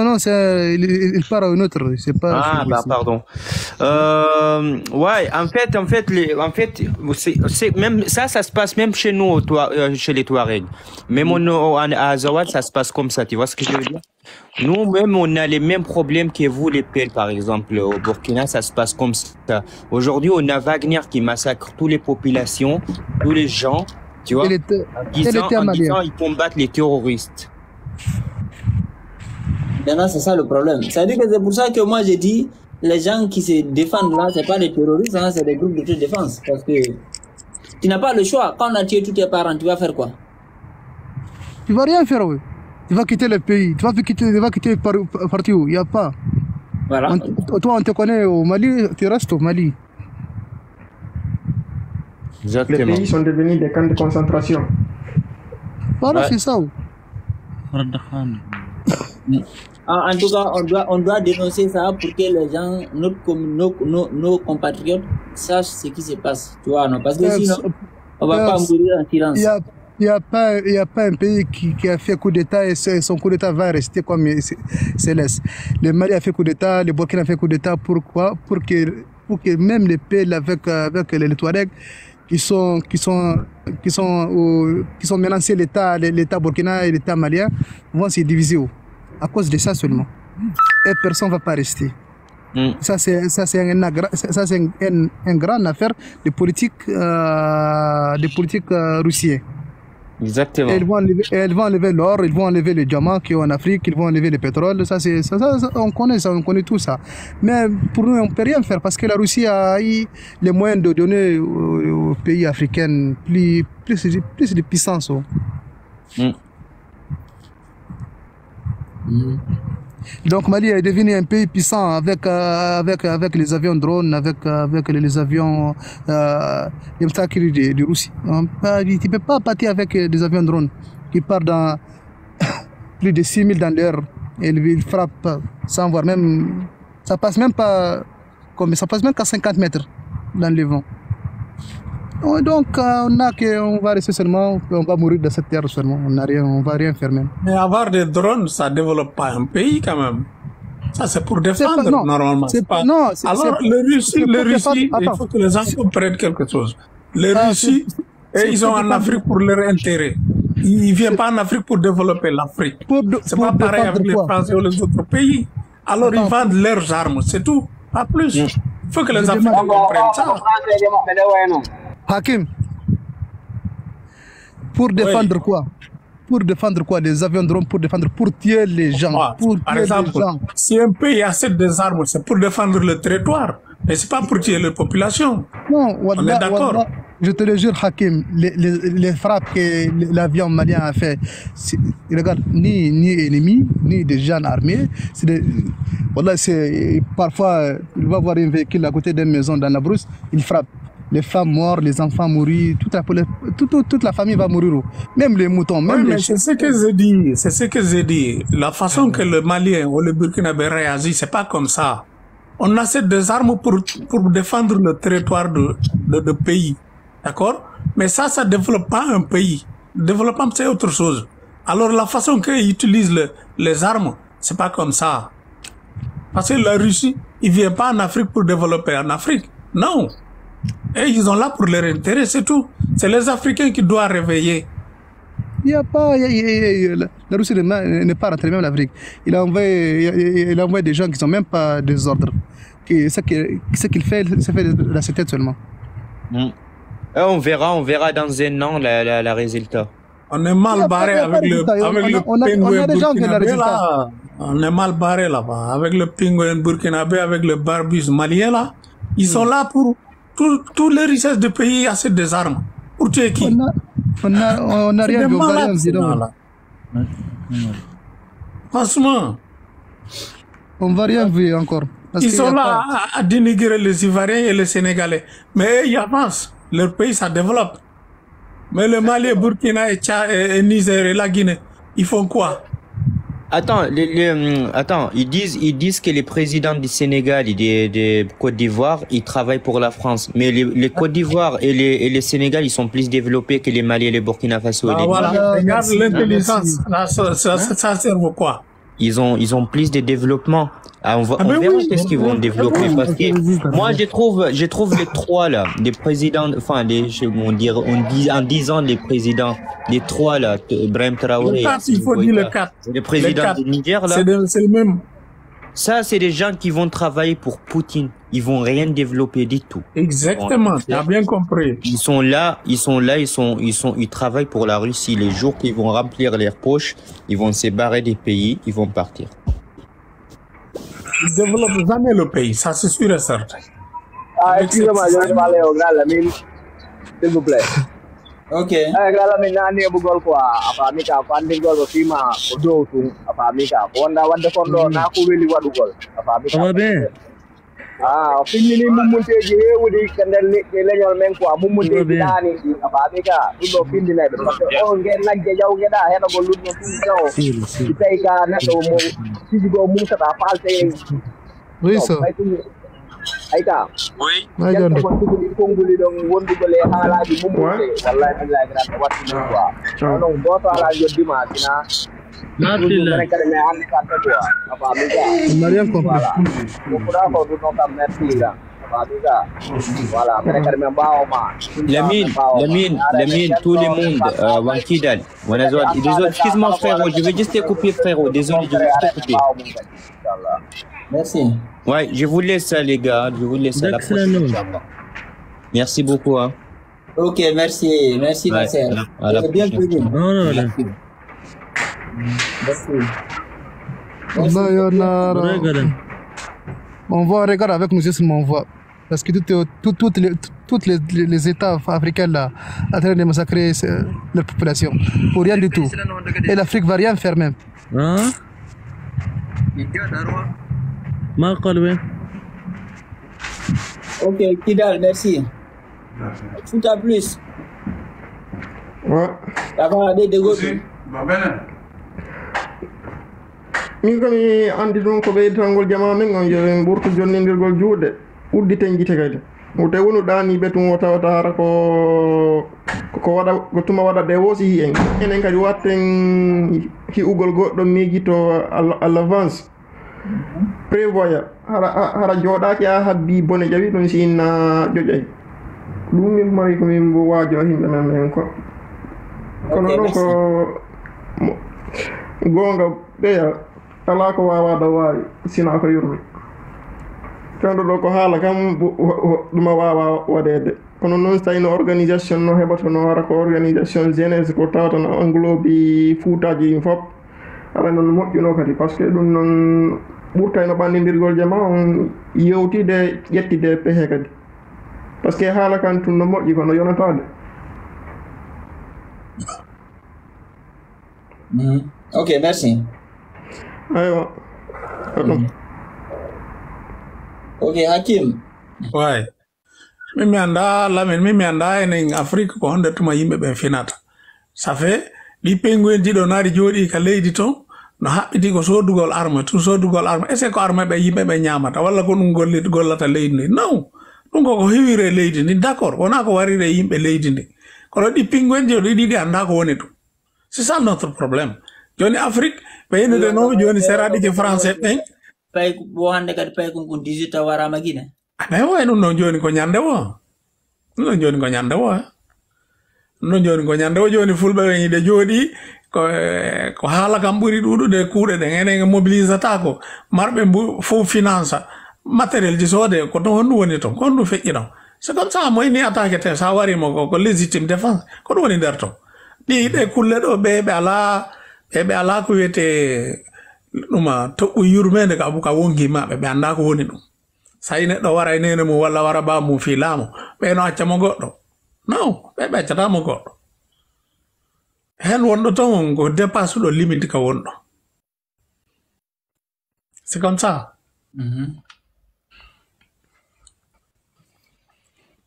Non, il part à une autre. C'est pas. Ah, bah, pardon. Ouais, en fait, c'est même ça se passe même chez nous, chez les Touaregs. Même à Azawad, ça se passe comme ça. Tu vois ce que je veux dire? Nous-mêmes, on a les mêmes problèmes que vous, les Pels, par exemple. Au Burkina, ça se passe comme ça. Aujourd'hui, on a Wagner qui massacre toutes les populations, tous les gens, tu vois, en disant ils combattent les terroristes. Maintenant, c'est ça le problème. C'est-à-dire que c'est pour ça que moi, j'ai dit, les gens qui se défendent là, c'est pas des terroristes, hein, c'est des groupes d'autodéfense. Parce que tu n'as pas le choix. Quand on a tué tous tes parents, tu vas faire quoi? Tu vas rien faire, oui. Tu vas quitter le pays. Tu vas quitter parti où? Il n'y a pas. Voilà. Toi, on te connaît au Mali, tu restes au Mali. Exactement. Les pays sont devenus des camps de concentration. Voilà, ouais. C'est ça. En tout cas, on doit dénoncer ça pour que les gens, nos compatriotes, sachent ce qui se passe. Tu vois, non? Parce que sinon, on va pas mourir en silence. Il n'y a pas un pays qui a fait coup d'État et son coup d'État va rester comme c'est laisse. Le Mali a fait coup d'État, le Burkina a fait coup d'État. Pourquoi? Pour que même les pays avec les Touaregs qui sont menacés, l'État burkina et l'État malien vont se diviser à cause de ça seulement. Et personne ne va pas rester. Ça c'est une grande affaire de politique russienne. Exactement. Elles vont enlever l'or, ils vont enlever les diamants qui sont en Afrique, ils vont enlever le pétrole. Ça, on connaît tout ça. Mais pour nous, on ne peut rien faire parce que la Russie a eu les moyens de donner aux pays africains plus de puissance. Donc Mali est devenu un pays puissant avec les avions drones, avec les avions de Russie. Tu ne peux pas partir avec des avions drones qui partent dans plus de 6000 dans l'heure et ils frappent sans voir même. Ça passe même pas qu'à 50 mètres dans le vent. Donc on va rester seulement, on va mourir de cette terre seulement, on va rien faire même. Mais avoir des drones, ça développe pas un pays quand même. Ça c'est pour défendre normalement. Alors les Russes, il faut que les gens comprennent quelque chose. Les Russes, ils sont en Afrique pour leur intérêt. Ils ne viennent pas en Afrique pour développer l'Afrique. C'est pas pareil avec les Français ou les autres pays. Alors ils vendent leurs armes, c'est tout, pas plus. Il faut que les Africains comprennent ça. Hakim, pour défendre quoi? Pour défendre quoi? Des avions drones pour tuer les gens. Par exemple, si un pays achète des armes, c'est pour défendre le territoire, mais c'est pas pour tuer la population. Non, on est d'accord. Je te le jure, Hakim, les frappes que l'avion malien a fait, regarde, ni ennemis, ni des gens armés. Parfois, il va voir un véhicule à côté d'une maison dans la brousse, il frappe. Les femmes mortes, les enfants mourir, toute la famille va mourir. Même les moutons, même les chiens. C'est ce que j'ai dit. La façon que le Malien ou le Burkinabé réagit, c'est pas comme ça. On achète des armes pour défendre le territoire de pays. D'accord? Mais ça développe pas un pays. Le développement, c'est autre chose. Alors la façon qu'ils utilisent les armes, c'est pas comme ça. Parce que la Russie, ils viennent pas en Afrique pour développer en Afrique. Non. Et ils sont là pour leur intérêt, c'est tout. C'est les Africains qui doivent réveiller. Il n'y a pas... la Russie n'est pas rentrée même en Afrique. Il a envoyé des gens qui ne sont même pas des ordres. Ce qu'il fait, c'est fait de la tête seulement. On verra dans un an le résultat. On est mal barré avec le pingouin burkinabé là. On est mal barré là-bas. Avec le pingouin burkinabé, avec le barbus malien là. Ils sont là pour... Tous les richesses du pays achètent des armes. Pour tuer qui? On n'a rien vu. Franchement. On ne va rien vu encore. Ils sont là à dénigrer les Ivoiriens et les Sénégalais. Mais ils avancent. Leur pays, ça développe. Mais le Mali, Burkina et Tchad et Niger et la Guinée, ils font quoi? Attends, ils disent que les présidents du Sénégal et de Côte d'Ivoire, ils travaillent pour la France. Mais les Côte d'Ivoire et les Sénégal, ils sont plus développés que les Mali et les Burkina Faso. Voilà, regarde l'intelligence. Ça sert à quoi? ils ont plus de développement. On verra qu'est-ce qu'ils vont développer parce que moi je trouve les trois là, les présidents, enfin en 10 ans les présidents, les trois là, Ibrahim Traoré, il faut dire le 4. Le président du Niger là. C'est le même. Ça, c'est des gens qui vont travailler pour Poutine. Ils vont rien développer du tout. Exactement, tu as bien compris. Ils travaillent pour la Russie. Les jours qu'ils vont remplir leurs poches, ils vont se barrer des pays, ils vont partir. Ils ne développent jamais le pays, ça c'est sûr et certain. Excusez-moi, je vais parler au grand Lamine, s'il vous plaît. Ok. Grand Lamine, nani bugol quoi, apamika, pandingol fima, odo tung, apamika, wanda kondo na kuwili wadugol, apamika. Fini ni mumunteji hewudi kandel ni leñol men quoi, mumunteji dani, apamika, dudo findi nebe, parce que on ngeen lagge jaw ngeda hena go ludno tum jaw. Tay ka nedo mo sigi go mum sata falte. Oui ça. Aïta. Oui. Aïta. Konguli dong wondugole halaji mumulte. Wallahi billahi grande watti quoi. Non boto ala joddima dina. Alhamdulillah. Mariam compris. Voilà, Lamine, tout le monde, Wankidal, désolé, excuse-moi frérot, je vais juste te couper frérot, désolé, je vais juste te couper. Merci. Ouais, je vous laisse ça les gars, je vous laisse ça la prochaine. Merci beaucoup. Hein. Ok, merci Nasser. C'est bien connu. Non. On va regarder avec nous seulement on voit. Parce que toutes les États africains là, en train de massacrer leur population. Pour rien du tout. Et l'Afrique va rien faire même. Hein? Ok, Kidal, merci. Tout à plus. Ouais. Min kam mi andi ɗum ko ɓeyditangol jama men on yo ɓurto jonnindirgol juuɗe udditen gite kadi te wonu ɗani ɓe tum o tawata hara ko waɗa ko tuma waɗa wosi hi en enen kadi watten hi'ugol goɗɗo miijito à l'avance prévoya hara jooɗaki a habbi bone ƴawi ɗum si inna ƴoƴay ɗum min mari ko min bo waajo himɓe men hen ko kono noon ko gonga ɓeya ala ko wawaɗo wawi sina ko yurmi kanɗo ɗo ko haala kam ɗuma wawa waɗede kono noon so tawi no organisation no heɓato no wara ko organisation jeunesse ko tawata no englobi fuutaji ɗin fof ala noon moƴƴuno kadi par ce que ɗum noon ɓurta no ɓandidirgol jama on yewtide ƴettide pehe kadi par ce que haala kan tun no moƴƴi kono yonatade. Ok, merci. Aywa. Ok, Hakim. Ouais. Mimi anda en Afrique ko honde tuma yimɓe ɓe finata. Ça fait ɗi penguin ɗiɗo naari jooɗi ka leydi ton no haɓɓiti ko sodugol arme tout sodugol arme est ce que ko arme ɓe yimɓe ɓe ñamata walla ko ɗum gollata leydi ndi non ɗum koko hewire leydi ndi d' accord wona ko warire yimɓe leydi ndi kono ɗi penguin jo ɗiɗi anda ko woni ɗum c'est ça notre problème joni Afrique ɓe yinude noon joni seraɗi ke français ɓen pay bo hande kadi pay kon 18 warama guine aɓe way ɗum ɗon joni ko ñande wo ɗum ɗon joni ko ñande wo ɗum ɗon joni ko ñande wo joni fulɓe ɓen yiɗe jooɗi ko haala kam ɓuri ɗuɗude kuuɗe ɗen enen mobilisata ko marɓe fof finance matériel ji soode ko ɗon honɗum woni toon ko honɗum feƴƴi ɗon c'est comme ça mo ini attaque te sa warimo ko légitime défense ko ɗum woni nder toon ɗi kulle ɗo ɓe ala ko wiyete ɗuma toɓɓu yurmede ka wongi maɓe ɓe anda ko woni ɗum sa yi neɗɗo wara e nene mum walla wara ba mum fi laamo ɓe no accamo goɗɗo non ɓe accatamo goɗɗo hen wonɗo ton ko dépasse ɗo limite ka wonɗo c'est comme ça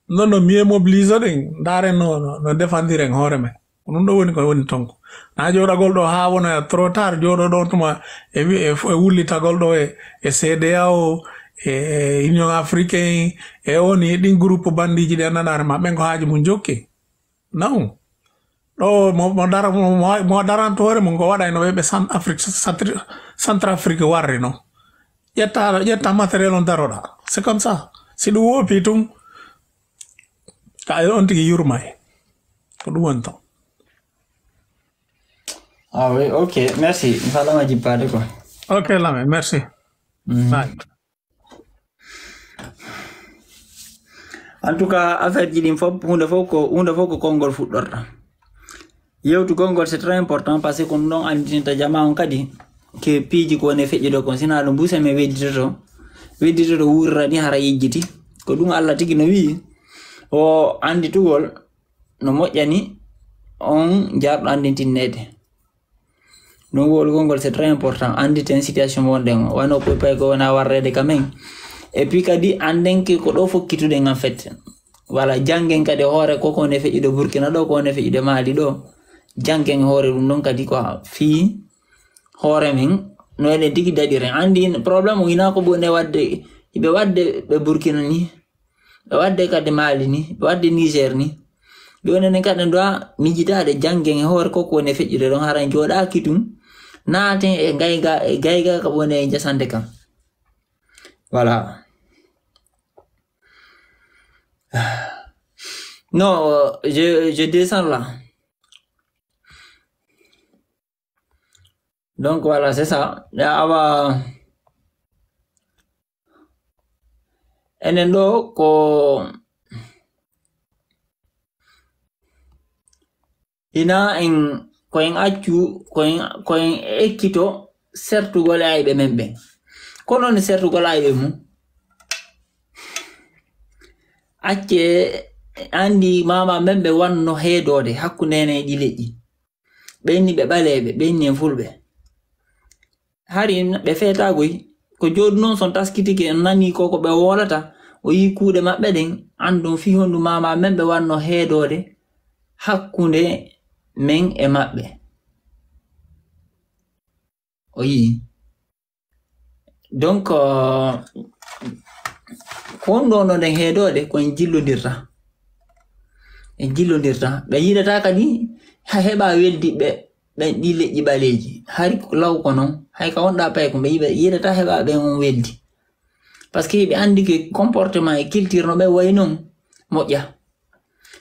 non no mieux mobilise ɗen daren no défendiren hoore men ɗum ɗo woni ko woni tonko na joɗagol ɗo ha wona trop tard joɗo ɗo tuma e wullitagol ɗo e CEDEAO e Union africain e on e ɗin groupe bandiji ɗi annanare ma ɓen ko haaji mum jokki non ɗo mo daranto hoore mum ko waɗa no ɓeɓe Afrique Centrafrique warri no. Yetta matériel on daroda. C'est comme ça. Si du wo pitung ka on tigi yurmay. Ko du wonto. Ah oui, ok, merci. Il fallait me dire pas quoi. Ok, là, merci. Bye. En tout cas, affaire ji dim fop hunde foko kongol fuddorta. Yewtu gongol c'est très important parce que kon non andinta jama on kadi ke piji ko ne feje do kon sina do mbuse me weddito do wurra ni hara yejjiti ko dum Allah tigi no wi o andi tugol no mojjani on jardo andintinede. Non wol gongol c'est très important andi ten situation monden wano ko pay ko na warrede kamen et puis kadi anden ke ko do fokkitude en fait wala jangen kadi hore ko ne feji do Burkina do ko ne feji de Mali do jangen hore dum non kadi ko fi hore min no ene digi dadire andi problème ina ko bonde wadde be wadde be Burkina ni be wadde kadi Mali ni be wadde Niger ni be wonene kadi do mijitade jangen hore ko ne feji do don haran joda kitum naate e gayga ka bone jasande kam. Voilà. Non, je descends là. Donc voilà, c'est ça. Enendo ko ina en koyen accu koyen ekkito sertugol ayɓe men ɓen kono ne sertugol ayɓe mum acce andi mama men ɓe wanno heedode hakkunde ene ɗi leƴƴi ɓenni ɓe ɓaleɓe ɓenni en fulɓe hari ɓe feetagoy ko jooɗi noon son taskitiki en nani koko ɓe wolata o yi kuuɗe maɓɓe ɗen andum fi hondu mama men ɓe wanno heedode hakkunde men e maɓɓe o yi donc kon ɗo no nden heedode koen jillodirta ɓe yiɗata kadi ha heɓa weldiɓe ɓen ɗi leƴƴi ɓaleji hari law ko noon hay ka wonɗa pay ko ɓe yiɗata heɓa ɓen on weldi par ce que ɓe andi ke comportement e culture no ɓe way noon moƴƴa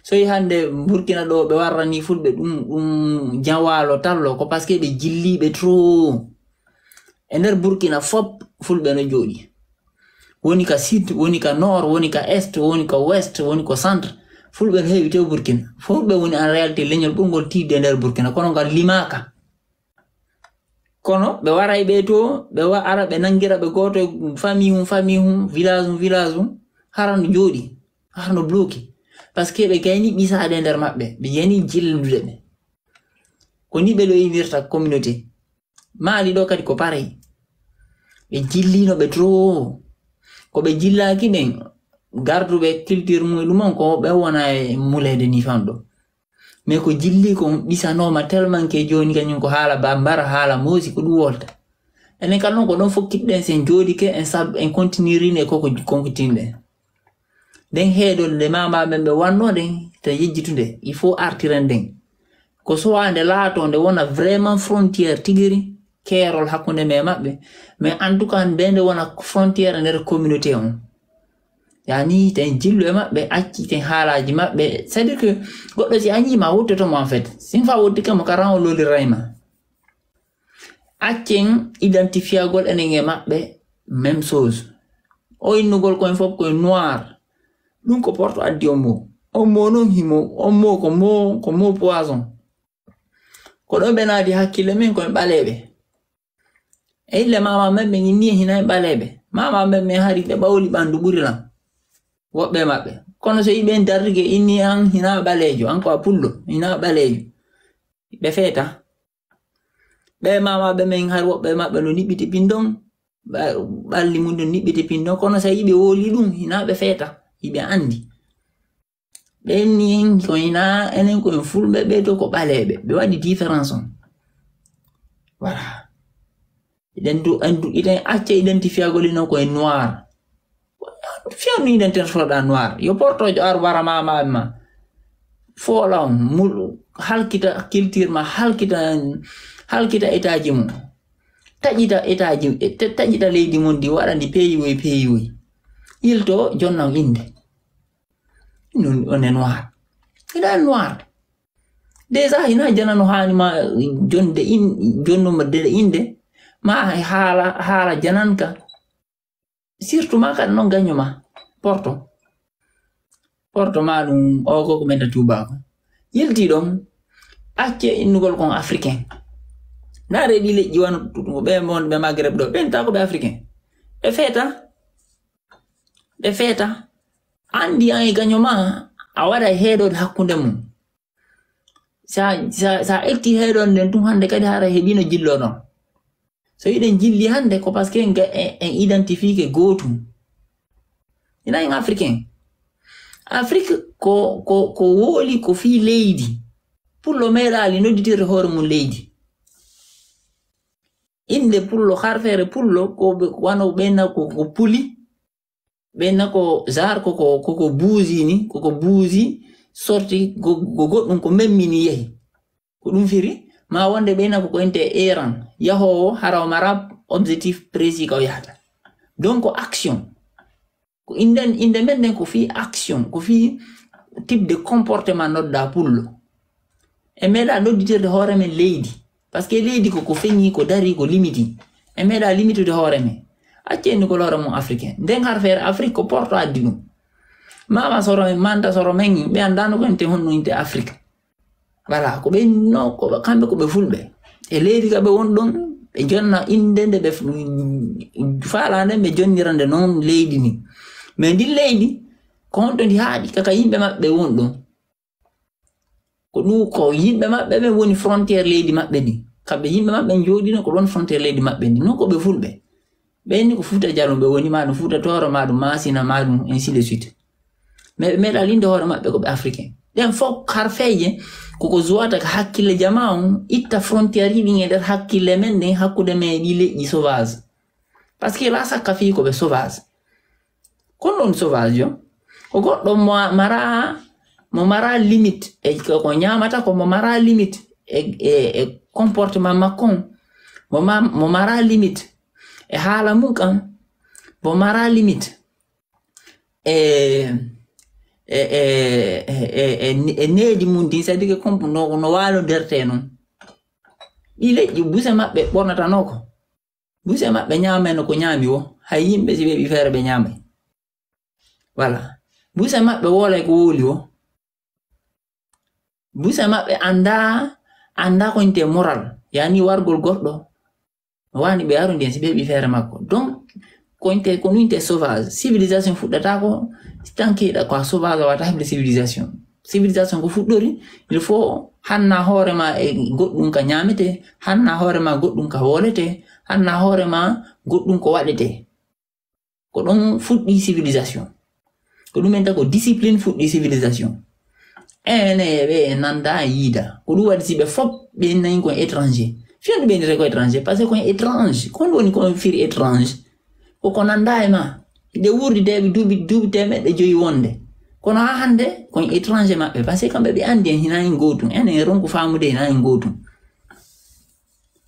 so yi hande Burkina ɗo ɓe warrani fulɓe ɗum jawalo tallo ko par ce que ɓe jilliɓe trop e nder Burkina fop fulɓe no jooɗi woni ka sud woni ka nord woni ka est woni ka west woni ko centre fulɓe no heewi tew Burkina fulɓe woni en réalité leñol ɓurgol tidde e nder Burkina kono ngal limaka kono ɓe waray ɓe to ɓe ara ɓe nangira ɓe goto famille hum village hum harano jooɗi harano bloqué par ce que ɓe gayni ɓisade e nder maɓɓe ɓe yani jillude ɓe ko ni ɓe loyinirta communauté Mali ɗo kadi ko pareil ɓe jillinoɓe trop ko ɓe jillaki ɓen garduɓe culture muɗum on ko ɓe wona e mulede ni famɗo mais ko jilli ko ɓisanoma tellement ke joni kañum ko haala bambara haala moosi ko ɗum wolta enen kal noon ko ɗon fokkitɗen sen jooɗike en continuerine koko konkitinɗen nden heeɗol nde mamaɓen ɓe wannoɗen to yejjitude il faut artiren nden ko sowande laato nde wona vraiment frontiére tigiri keerol hakkunde me maɓɓe mais en tout cas nde wona frontiére nder communauté on yani ten jillu e maɓɓe acci ten haalaji maɓɓe c'est à dire que goɗɗo si añima wuttotomo en fait sin fa woddikamo karan o lolirayma accen identifiagol enen e maɓɓe même chose o innugol koyen fof koye noir ɗum ko porto addi on mo noon himo on mo ko mo poison ko ɗon ɓe naadi hakkille men koye ɓaleɓe e ille mama men ɓe inni hina e ɓaleɓe mama men min hari ɓe ɓawli ɓandu ɓurilam woɓɓe maɓɓe kono so yiɓen darrige inni an hina ɓalejo an ko a pullo hina ɓalejo ɓe feeta ɓe mamaɓe men har woɓɓe maɓɓe no niɓɓiti pindon ɓalli mum no niɓɓiti pindon kono so yiɓe woli ɗum hina ɓe feeta yiɓe andi ɓenni ko hina enen koyen fulɓe ɓe to ko ɓaleɓe ɓe waɗi différence on voilà iten acca identifiagol ino koye noir fiyanu identifiaɗa noir yo portojo ar wara mamaɓe ma foola on halkita culture ma halkita étaji mum taƴita etaji taƴita leydi mon ndi waɗandi peeyoyi yilto jonna inde on est noir ina noir déjà ina jana no hanima jonde jonnuma de inde ma haala jananka surtout ma kadi non gaño ma porto ma ɗum o koko menda tubako yilti ɗon acce innugol kon africain naare ɗi leƴƴi wano ɓe mon ɓe Maghreb ɗo ɓenta ko ɓe africain ɓe feeta andi an e gaño ma a waɗa heeɗode hakkunde mum sa etti heeɗon nden tum hande kadi hara heeɓino jillo ɗon so yiɗen jilli hande ko parce que en identifique gootum ina en africain Afrique ko wooli ko fii leydi pullo meeɗaali nodditirde hoore mum leydi inde pullo harfeere pullo ko wano ɓenna ko puli ɓenna ko jar koko buusi ni koko buusi sorti go goɗɗum ko memmini yehi ko ɗum firi ma wonde ɓenna ko ente Iran yahowo hara o mara objectif précis ko yahata donc ko action ko inde men nden ko fi action ko fi type de comportement nodda pullo e meeɗa nodditirde hoore men leydi parce que leydi ko feñi ko dari ko limiti e meeɗa limitude hoore men accenni ko hoore mum africain nden har feere Afrique ko porto addi ɗum mama soro men manta soro men ɓe andano ko ente honno inte Afrique voilà ko ɓe no kamɓe ko ɓe fulɓe e leydi ka ɓe won ɗon ɓe jonna inde nde ɓe faala nden ɓe jonnirande noon leydi ni mais ndi leydi ko honto ndi haaɗi kaka yimɓe maɓɓe won ɗon ko ɗum ko yimɓe maɓɓe ɓe woni frontiére leydi maɓɓe ndi kamɓe yimɓe maɓɓe jooɗino ko ɗon frontiére leydi maɓɓe ndi non ko ɓe fulɓe ɓenni ko Fuuta Jalon ɓe woni maɗum Fuuta Tooro maɗum Masina maɗum ainsi de suite mais ɓe meeɗa linde hoore maɓɓe ko ɓe africain ɗen fof har feeje koko zuwata ko hakkille jama on itta frontiére ɗin e nder hakkille men ɗen hakkude men ɗi leƴƴi sauvage par ce que la sakka fii ko ɓe sauvage kon ɗon sauvage yo ko goɗɗo mo mara limite e ko ñamata ko mo mara limite e comportement makko mo mara limite e haala mum kam mo mara limite e needi mum din c'est à dire que no waaloderte noon ɗi leƴƴi buse maɓɓe ɓornatanoko buse maɓɓe ñameno ko ñaami wo hay yimɓe si ɓe ɓi feere ɓe ñamay voilà buse maɓɓe woolay ko wooli wo buse maɓɓe anda ko inte moral yani wargol goɗɗo wani ɓe arundi en si ɓe ɓi feere makko donc ko ɗum inte sauvage civilisation fuɗɗata ko tankeɗa ko sauvage wata heɓde civilisation ko fuɗɗori il faut hanna hoorema e goɗɗum ka ñamete hanna hoorema goɗɗum ka wolete hanna hoorema goɗɗum ko waɗete ko ɗon fuɗɗi civilisation ko ɗum enta ko discipline fuɗɗi civilisation ene ɓe nanda yiida ko ɗum waɗi si ɓe fop ɓe nayi kon étranger fiyandu ɓe ndire ko étranger par ce que kon étrange kon woni kon firi étrange koko nanda e ma ɗe wurdi deɓe duuɓi temeɗɗe joyi wonde kono ha hande kon étranger maɓɓe par ce que kamɓe ɓe andi en hinayi gotum enen ronko famude hinayi gotum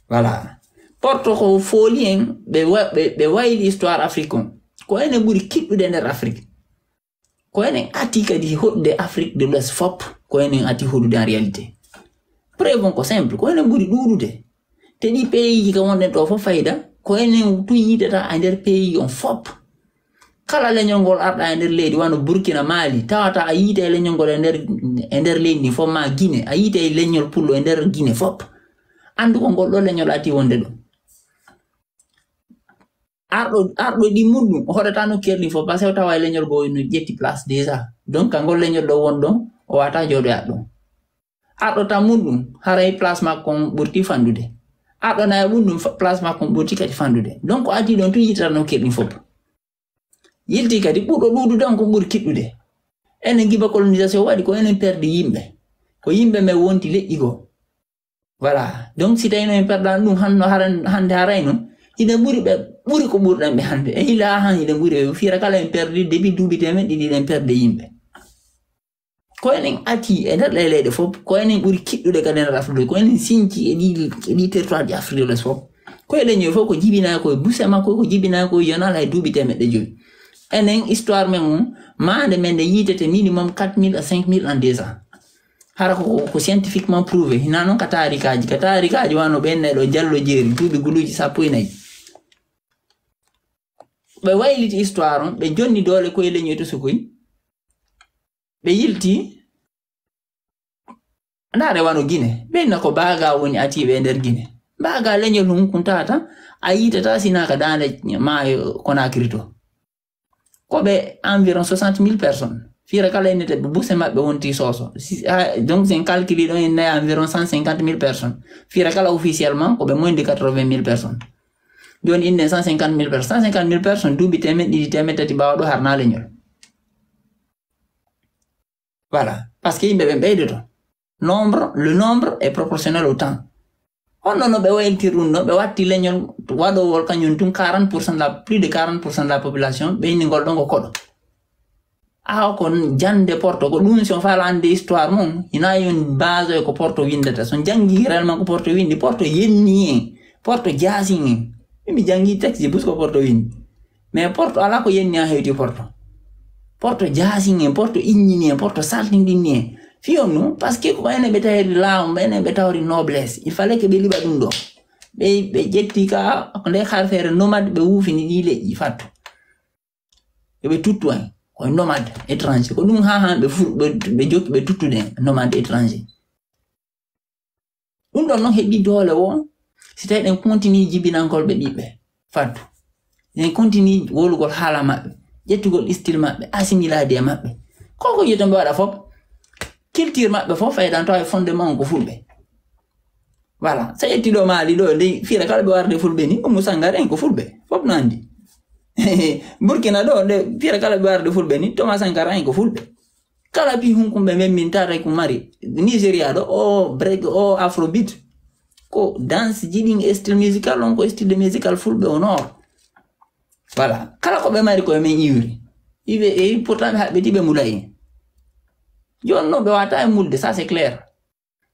voilà porto ko fooli en ɓe wayli histoire africain ko enen ɓuri kiɗɗude nder Afrique ko enen ati kadi hoɗude Afrique de l'Ouest fop ko enen ati hoɗude en réalité preuve ko simple ko enen ɓuri ɗuɗude te ɗi pays ji ka wonɗen ɗo fof fayda ko enen tu yidata e nder pays on fop kala leñol ngol arɗa e nder leydi wano Burkina Mali tawata a yiite e leñol ngol e nder leydi ndi fof ma Guinée a yiite e leñol pullo e nder Guinée fop andu ko ngol ɗo leñol ati wonde ɗo arɗo ɗi muɗɗum o hoɗata nokkere ɗin fof parce que tawa e leñol goo no ƴetti place déjà donc kangol leñol ɗo won ɗon o wata jooɗoyat ɗon arɗo tan muɗɗum haray place makko ɓurti fandude arɗo na e muɗɗum place makko ɓurti kadi fandude donc o adi ɗon tu yitata nokkere ɗin fof yilti kadi ɓurɗo ɗuɗude on ko ɓuri kiɗɗude enen giba colonisation waɗi ko enen perde yimɓe ko yimɓe men wonti leƴƴi goo voilà donc si tawi no en perdan ɗum hande haray noon ina ɓuri ko ɓurɗan ɓe hande e ila han ina ɓuri ɓe fira kala en perdi depuis duuɓi temen ɗiɗi en perde yimɓe ko enen ati e nder ɗe leyɗe fof ko enen ɓuri kiɗɗude kadi nder Afrique ko enen sinci e ɗi territoire ɗi Afrique de l'Ouest fof ko leñol fof ko jibina ko busse makko ko jibina ko yona lay duubi temedde joyi enen histoire men maande men de yitete minimum 4000 à 5000 en 2 ans hara ko scientifiquement prouvé hina non ka tarikaji wano benne do jallo jeeri duubi guluji 14 be wayliti histoire on be jonni dole ko leñol to sukoy be yilti ndare wano Guinée benna ko baga woni ati be nder Guinée baga leñol hum kuntata ayitata sinaka dande maayo Conakry to ko be environ 60 000 personnes fira kala enete be busse mabbe wonti soso donc c'est calculé dans environ 150 000 personnes fira kala officiellement ko be moins de 80 000 personnes don inde 150 000 personnes 150 000 personnes dubi temedati bawdo harna leñol voilà parce que yimbe be beydoto le nombre est proportionnel au temps on non be waylti runno be watti leñol wado wol kanyun tum 40% plus de 40% de la population be ni ngol dongo kodo kon jande porto ko dum son falande histoire mum ina yon base ko porto windata son jangi réellement ko porto windi porto yenni porto jasing mi jangi texte bus ko porto windi mais porto ala ko yenni a hewti porto jasing porto innini porto saltindini fionu parce que ko ene betayri laam ene betawri noblesse il fallait que be liba dum do be jetti ka ko ndey xar fere nomade be wufini di leji fattu be tuttu en ko nomade étranger ko dum ha be fur be jokki be tuttude nomade étranger dum don no hebi dole won si tay den continue jibinankol be bibbe fattu den continue wolugol hala mabbe jettugol style mabbe assimilade mabbe koko yetombe wada fop culture mabbe fof faydan to ay fondement ko fulbe voilà sa yetti do mali do de fira kala be warde fulbe ni ko musangare ko fulbe fop nandi Burkina do de fira kala be warde fulbe ni Thomas Sankara ko fulbe kala bi hun ko be min tare ko mari Nigeria do o break o afrobeat ko dance jiding style musical on ko style musical fulbe au nord voilà kala ko be mari ko men yuri ibe e pourtant be tibe mulay jonno be wata mulde ça c'est clair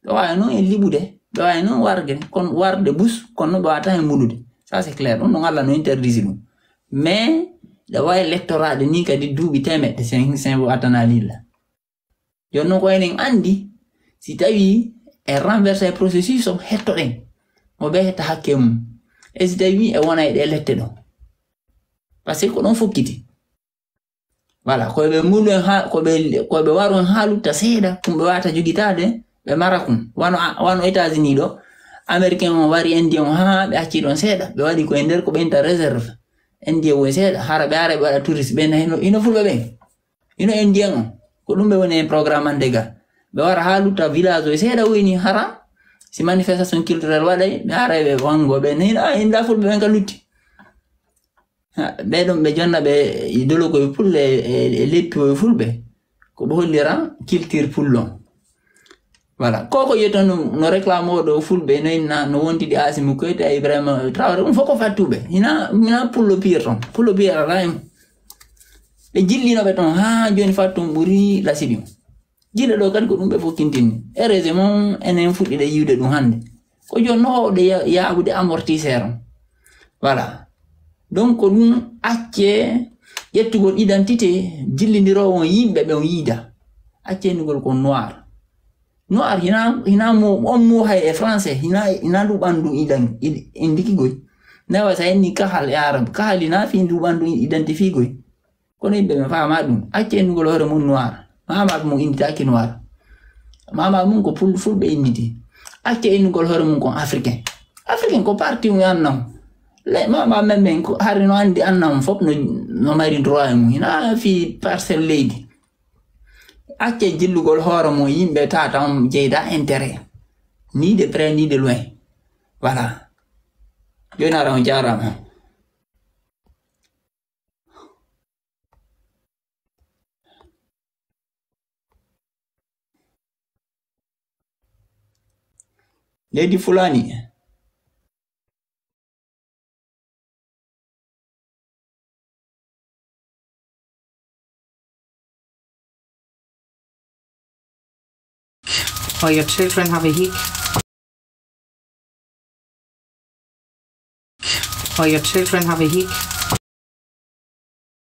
be wa non e libude be wa non warge kon warde bus kon no be wata mulude ça c'est clair on ngala no interdit dum mais da wa électorat de ni kadi duubi temete sen watana lilla jonno ko enen andi si tawi e renverser processus o hetto den mo be hetta hakkem e si tawi e wona e elette do parce que ko non fokkiti voilà ko be mulu ha ko be waron halu ta seeda kumbe wata jugitade be marakum wano États-Unis do américain on wari indien ha be acci don seeda be wadi ko ender ko benta réserve indien wo seeda hara be are be touriste be ino fulbe be ino indien ko dum be woni programme andega be wara halu ta village o seeda woni hara si manifestation culturelle waday be are be wango be inda fulbe ben ka lutti be don be jonna be idolo ko pulle e leppi o fulbe ko bo hollira culture pullon voilà koko yeton no réclamo do fulbe no inna no wonti di asimu ko tay Ibrahima Traoré on foko fatube ina pullo pierton pullo biera raim be jillino be ton ha joni fatum buri la sibium jille do kan ko dum be fokintini heureusement enen fuddi de yude dum hande ko jonno de yaabude amortisseur voilà donc dum acce yettugol identité jillindiro won yimbe be on yida acce nugol ko noir hina mo hay e français hina du bandu indiki goy nawa sa ni ka hal arab ka halina fi du bandu identifie goy kono be me faama dum acce nugol hore mon noir mama mo indita ki noir mama mun ko fulbe inditi acce nugol hore mun ko africain ko parti mu yanno le mama men ko harino andi annam fop no mari droit mu hina fi parcelle leydi acce jillugol hoore mo yimbe tata on jeyda intérêt ni de près ni de loin voilà jona ra on jarama lady fulani or your children have a hic or your children have a hic.